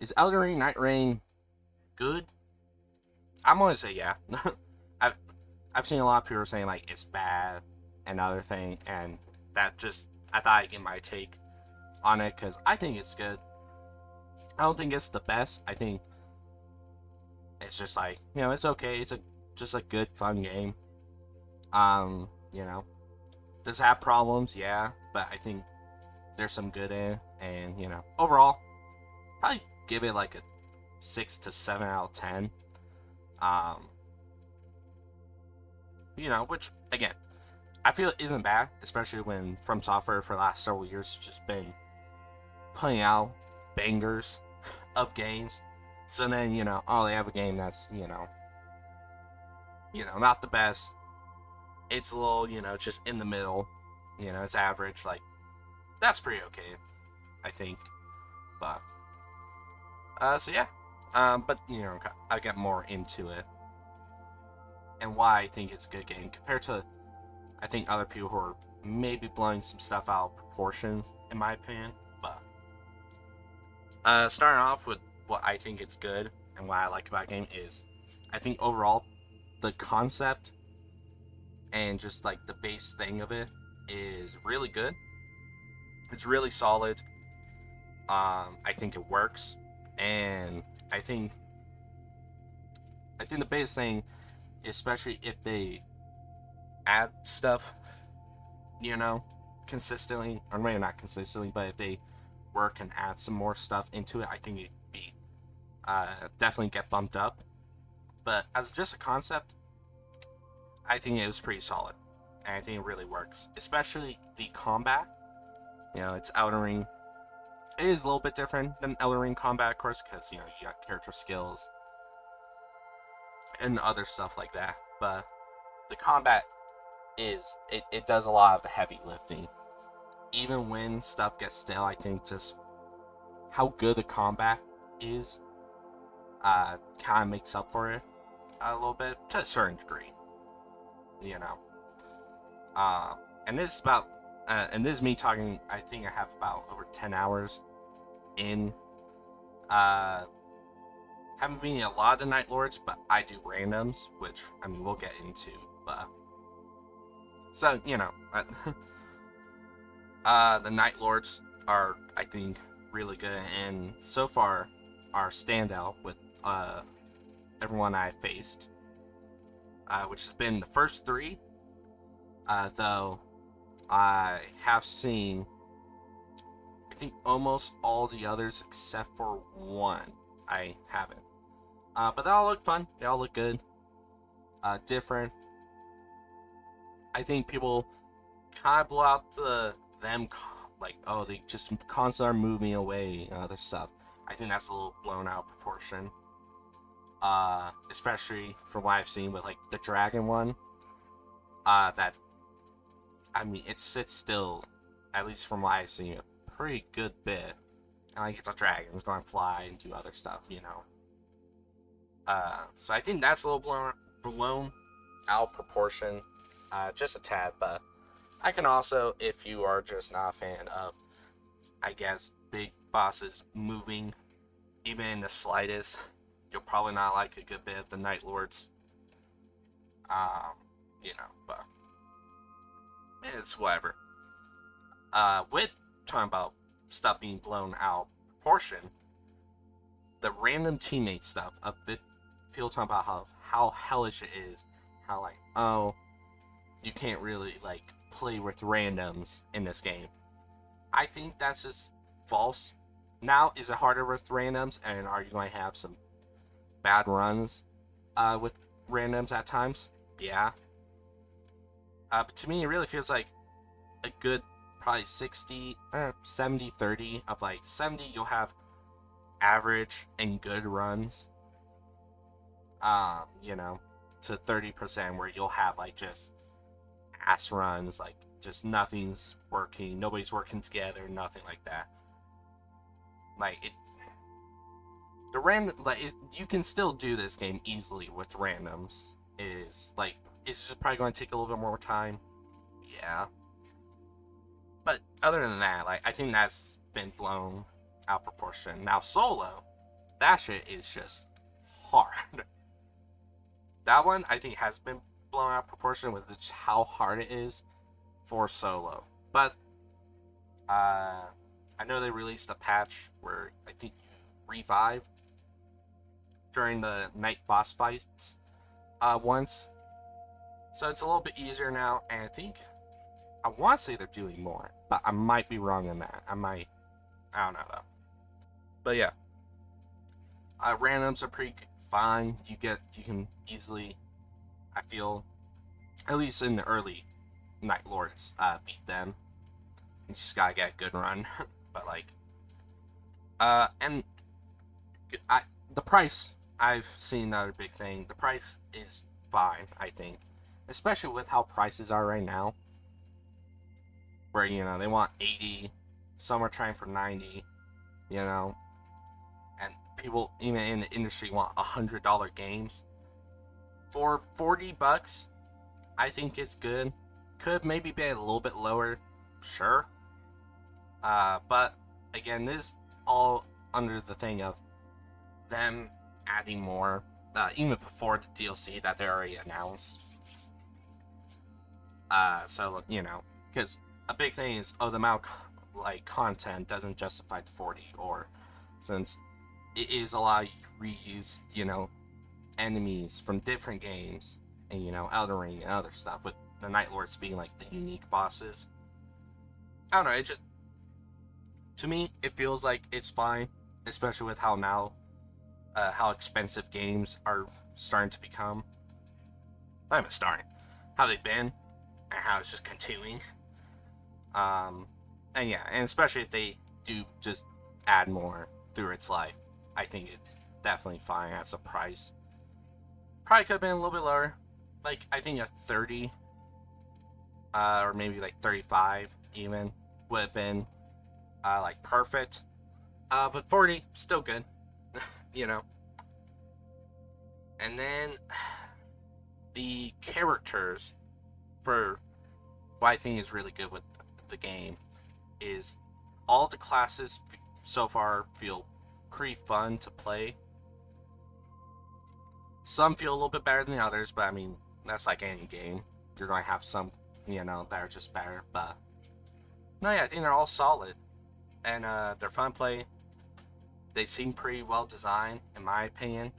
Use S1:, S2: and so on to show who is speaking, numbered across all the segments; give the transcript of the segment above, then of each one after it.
S1: Is Elden Ring Nightreign good? I'm gonna say yeah. I've I've seen a lot of people saying like it's bad and other thing, and that just I thought I'd get my take on it because I think it's good. I don't think it's the best. I think it's just like it's okay. It's a just a good fun game. You know, does it have problems? Yeah, but I think there's some good in it, and overall, probably give it like a 6 to 7 out of 10. Um, which again, I feel it isn't bad, especially when From Software for the last several years has just been putting out bangers of games. So then, oh, they have a game that's, not the best. It's a little, just in the middle. It's average. Like, that's pretty okay, I think. But, so yeah. But, I'll get more into it. And why I think it's a good game compared to, I think, other people who are maybe blowing some stuff out of proportion, in my opinion. But, starting off with what I think it's good and what I like about the game is, I think overall, the concept and just like the base thing of it is really good. It's really solid. I think it works, and I think the biggest thing, especially if they add stuff, consistently, or maybe not consistently, but if they work and add some more stuff into it, I think it'd be definitely get bumped up. But as just a concept, I think it was pretty solid, and I think it really works, especially the combat. It's Elden Ring. It is a little bit different than Elden Ring combat, of course, because you got character skills and other stuff like that. But the combat it does a lot of the heavy lifting. Even when stuff gets stale, I think just how good the combat is kind of makes up for it a little bit to a certain degree. You know, and this is about and this is me talking. I think I have about over 10 hours in. Haven't been in a lot of the Night Lords, but I do randoms, which I mean we'll get into. But so the Night Lords are, I think, really good, and so far are standout with everyone I faced, which has been the first three. Though I have seen, I think, almost all the others except for one I haven't. But they all look fun. They all look good. Different. I think people kind of blow out them like, oh, they just constantly are moving away and other stuff. I think that's a little blown out proportion. Especially from what I've seen with like the dragon one. That, I mean, it sits still, at least from what I've seen, a pretty good bit. And like it's a dragon, it's going to fly and do other stuff, So I think that's a little blown out proportion, just a tad. But I can also, if you are just not a fan of, I guess, big bosses moving, even in the slightest, you'll probably not like a good bit of the Night Lords. But it's whatever. With talking about stuff being blown out of proportion, the random teammate stuff, a bit, people talking about how hellish it is, how like, oh, you can't really like play with randoms in this game. I think that's just false. Now, is it harder with randoms, and are you going to have some bad runs with randoms at times? Yeah. But to me, it really feels like a good probably 60, 70, 30 of like 70, you'll have average and good runs. To 30% where you'll have like just ass runs, like just nothing's working, nobody's working together, nothing like that. Like it, the random, like you can still do this game easily with randoms. Is like it's just probably going to take a little bit more time. Yeah. But other than that, like I think that's been blown out proportion. Now solo, that shit is just hard. That one, I think, has been blown out of proportion with just how hard it is for solo. But, I know they released a patch where I think revive during the night boss fights once. So it's a little bit easier now, and I want to say they're doing more, but I might be wrong on that. I don't know though. But yeah, randoms are pretty fine. You can easily, I feel, at least in the early Night Lords, beat them. You just gotta get a good run. But like, and the price, I've seen another big thing. The price is fine, I think, especially with how prices are right now. Where they want 80, some are trying for 90, and people even in the industry want $100 games. For $40, I think it's good. Could maybe be a little bit lower, sure. But again, this is all under the thing of them adding more, even before the DLC that they already announced. So because a big thing is, the amount of content doesn't justify the 40, or since it is a lot of reuse, enemies from different games, and Elden Ring and other stuff, with the Night Lords being like the unique bosses. I don't know, it just, to me, it feels like it's fine, especially with how now, how expensive games are starting to become. Not even starting, how they've been, and how it's just continuing. And yeah, and especially if they do just add more through its life, I think it's definitely fine as a price. Probably could have been a little bit lower. Like, I think a 30, or maybe like 35 even, would have been, perfect. But 40, still good, And then, the characters, for what I think is really good with the game, is all the classes so far feel pretty fun to play. Some feel a little bit better than others, but I mean, that's like any game. You're going to have some, that are just better. But, no, yeah, I think they're all solid. And they're fun to play. They seem pretty well designed, in my opinion.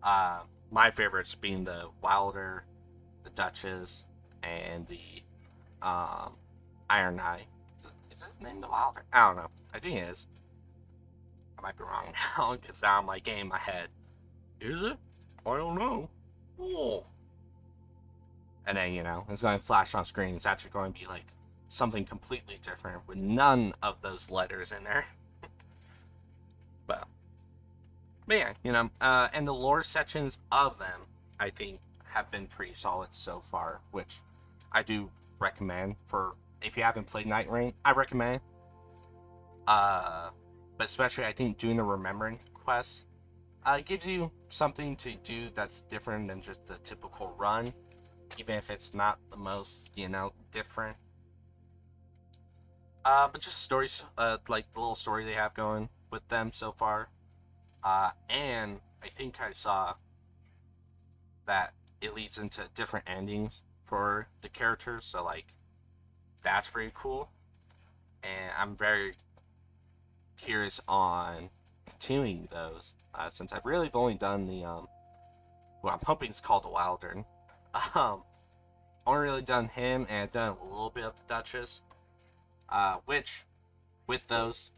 S1: My favorites being the Wilder, the Duchess, and the Iron Knight. Is his name the Wilder? I don't know. I think it is. I might be wrong now, because now I'm like getting my head. Is it? I don't know. Oh. And then, it's going to flash on screen. It's actually going to be like something completely different with none of those letters in there. But yeah, and the lore sections of them, I think, have been pretty solid so far, which I do recommend. For if you haven't played Nightreign, I recommend. But especially, I think doing the Remembering quests, it gives you something to do that's different than just the typical run, even if it's not the most, different. But just stories, like the little story they have going with them so far. And I think I saw that it leads into different endings for the characters, so that's pretty cool. And I'm very curious on continuing those, since I've really only done the what I'm hoping is called the Wilder. Only really done him, and I've done a little bit of the Duchess, which with those,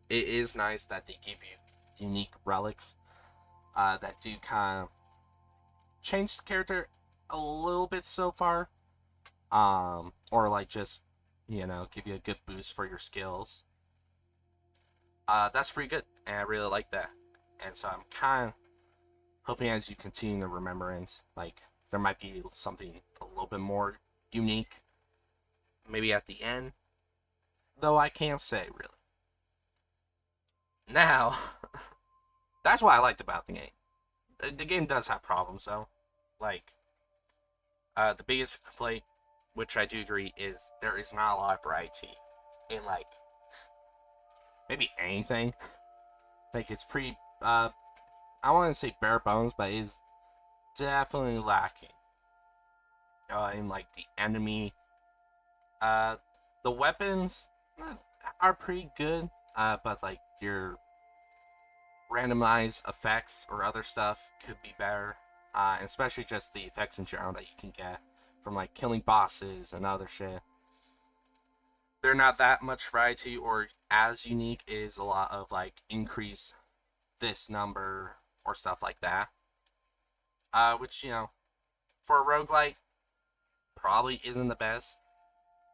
S1: it is nice that they give you unique relics that do kind of change the character a little bit so far, or just give you a good boost for your skills. That's pretty good, and I really like that. And so I'm kind of hoping, as you continue the Remembrance, there might be something a little bit more unique, maybe at the end, though I can't say really. Now, that's what I liked about the game. The game does have problems, though. The biggest complaint, which I do agree, is there is not a lot of variety in, maybe anything. Like, it's pretty, I want to say bare bones, but it's definitely lacking. In, like, the enemy. Uh, the weapons are pretty good, but, like, your randomized effects or other stuff could be better. Especially just the effects in general that you can get from, like, killing bosses and other shit. They're not that much variety or as unique. It is a lot of, like, increase this number or stuff like that. Which, for a roguelike, probably isn't the best.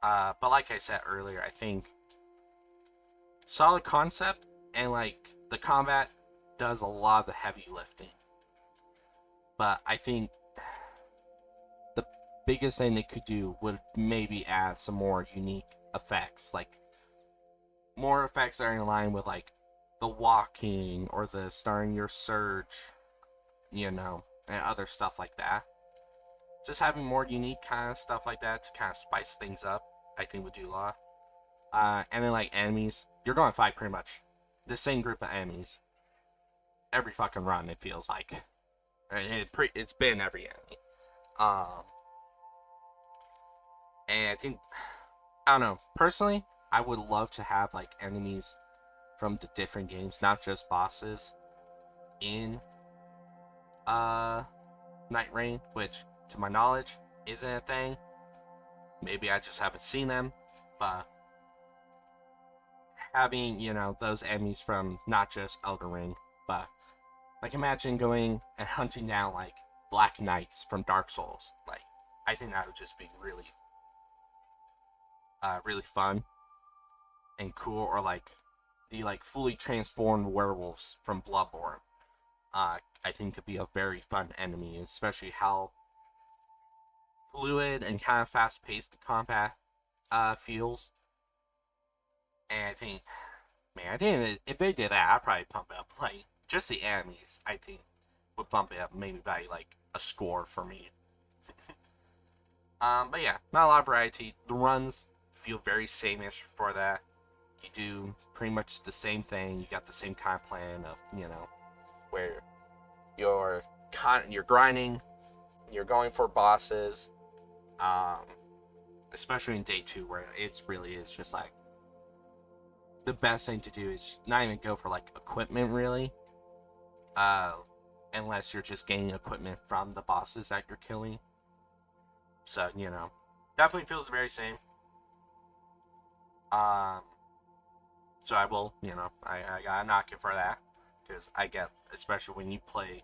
S1: But like I said earlier, I think solid concept and, like, the combat does a lot of the heavy lifting. But I think the biggest thing they could do would maybe add some more unique effects, like more effects that are in line with, like, the walking or the starting your surge, and other stuff like that. Just having more unique kind of stuff like that to kind of spice things up, I think would do a lot. And then, like, enemies, you're going to fight pretty much the same group of enemies every fucking run, it feels like. It's been every enemy. And I think, I don't know, personally, I would love to have, like, enemies from the different games, not just bosses, in Nightreign, which, to my knowledge, isn't a thing. Maybe I just haven't seen them, but having, those enemies from not just Elden Ring, but, like, imagine going and hunting down, like, Black Knights from Dark Souls. Like, I think that would just be really, really fun and cool. Or, like, the, like, fully transformed werewolves from Bloodborne. I think could be a very fun enemy, especially how fluid and kind of fast-paced the combat feels. And I think if they did that, I'd probably pump it up. Like, just the enemies, I think, would bump it up maybe by, like, a score for me. But yeah, not a lot of variety. The runs feel very same-ish for that. You do pretty much the same thing. You got the same kind of plan of, where you're grinding, you're going for bosses, especially in day 2, where it really is just, like, the best thing to do is not even go for, like, equipment, really, unless you're just getting equipment from the bosses that you're killing. So, definitely feels very same. So I will, I gotta knock it for that, because I get, especially when you play,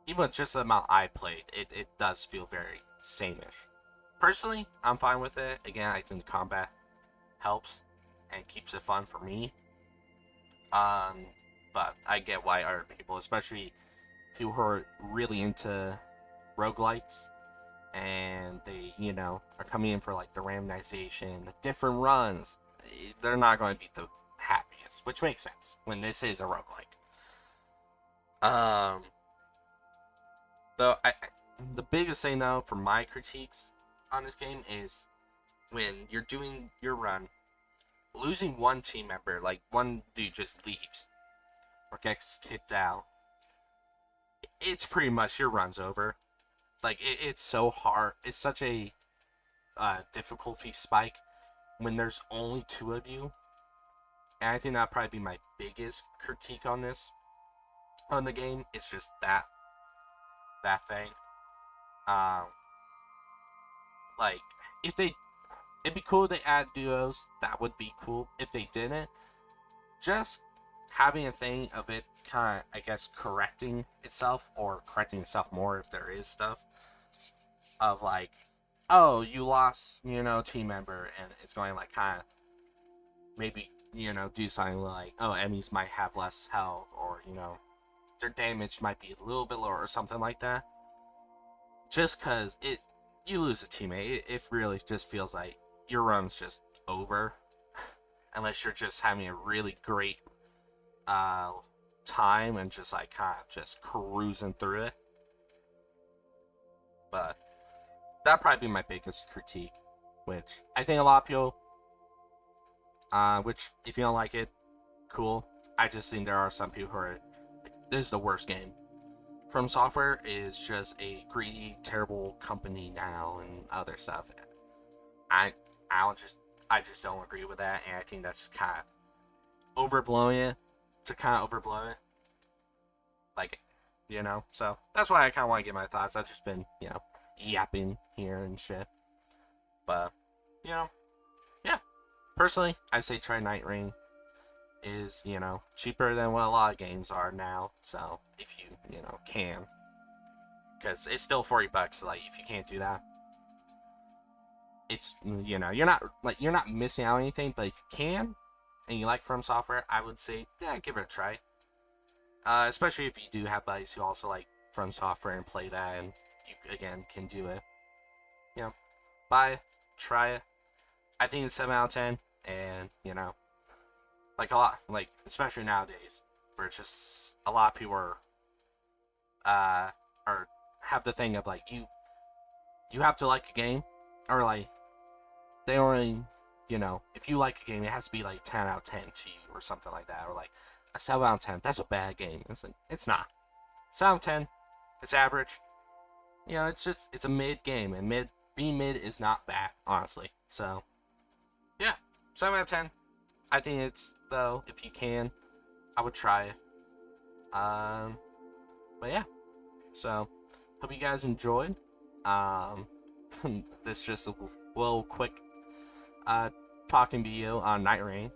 S1: even just the amount I played, it does feel very same-ish. Personally, I'm fine with it. Again, I think the combat helps and keeps it fun for me. But I get why other people, especially people who are really into roguelites, and they, are coming in for, like, the randomization, the different runs, they're not going to be the happiest, which makes sense when this is a roguelike. Though, the biggest thing, though, for my critiques on this game is when you're doing your run, losing one team member, like, one dude just leaves or gets kicked out, it's pretty much your run's over. Like, it's so hard. It's such a difficulty spike when there's only 2 of you. And I think that'd probably be my biggest critique on the game. It's just that thing. Like, it'd be cool to add duos. That would be cool. If they didn't, just having a thing of it kind of, I guess, correcting itself more if there is stuff of, like, oh, you lost, team member, and it's going to, like, kind of maybe, do something like, oh, enemies might have less health, or, their damage might be a little bit lower or something like that. Just because you lose a teammate, it really just feels like your run's just over. Unless you're just having a really great time and just, like, kind of just cruising through it. But that'd probably be my biggest critique, which I think a lot of people, which, if you don't like it, cool. I just think there are some people who are like, this is the worst game. From Software is just a greedy, terrible company now and other stuff. I I just don't agree with that, and I think that's kind of overblowing it to kind of overblow it. Like, so that's why I kind of want to get my thoughts. I've just been, yapping here and shit. But, yeah. Personally, I say try Nightreign. Is, cheaper than what a lot of games are now. So, if you, can. Because it's still $40, so, like, if you can't do that, it's, you're not missing out on anything, but if you can, and you like From Software, I would say, yeah, give it a try. Especially if you do have buddies who also like From Software and play that, and you, again, can do it. Buy it, try it. I think it's 7 out of 10, and, like a lot, like, especially nowadays, where it's just a lot of people are have the thing of, like, you have to like a game, or, like, they only, if you like a game, it has to be, like, 10 out of 10 to you, or something like that, or, like, a 7 out of 10, that's a bad game. It's like, it's not. 7 out of 10, it's average. It's a mid game, and being mid is not bad, honestly. So, yeah, 7 out of 10. I think it's, though, if you can, I would try it. But yeah, so, hope you guys enjoyed. This just a little quick, talking video on Nightreign.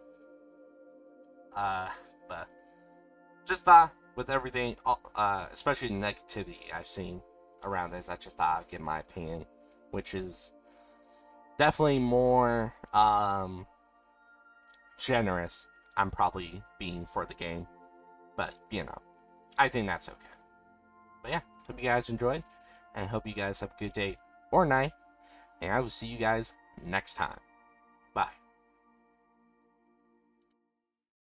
S1: But just thought with everything, especially the negativity I've seen around this, I just thought I'd give my opinion, which is definitely more generous. I'm probably being for the game, but I think that's okay. But yeah, hope you guys enjoyed, and hope you guys have a good day or night, and I will see you guys next time. Bye.